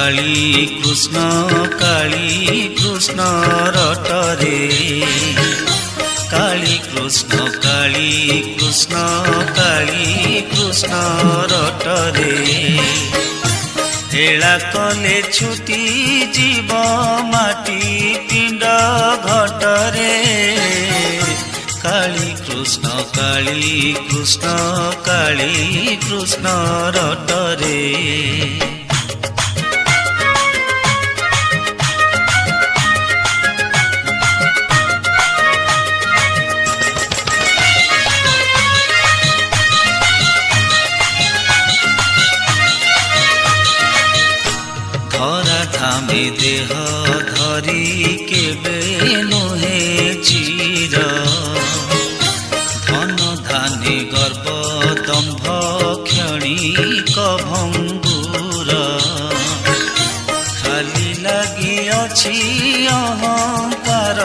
काली कृष्ण रटरे काली कृष्ण रटरे हेला कले छुटी जीव माटी पिंड घटरे काली कृष्ण रटरे धरा धामे देह धरी केबे नुहे चिर धन धाने गर्भ दम्भ क्षणिक भंगुर खाली लगी अछि अहंकार